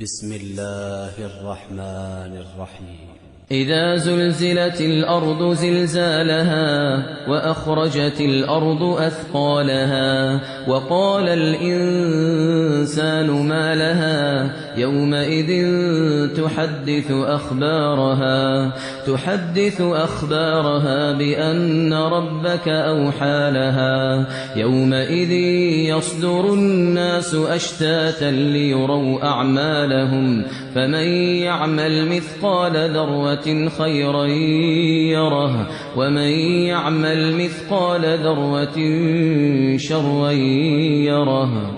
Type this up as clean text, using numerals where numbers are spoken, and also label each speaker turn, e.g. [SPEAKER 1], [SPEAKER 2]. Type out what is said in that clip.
[SPEAKER 1] بسم الله الرحمن الرحيم.
[SPEAKER 2] إذا زلزلت الأرض زلزالها وأخرجت الأرض أثقالها وقال الإنسان ما لها يومئذ تحدث أخبارها بأن ربك أوحى لها يومئذ يصدر الناس أشتاتا ليروا أعمالهم فمن يعمل مثقال ذرة خيرا يره ومن يعمل مثقال ذرة شرا يره.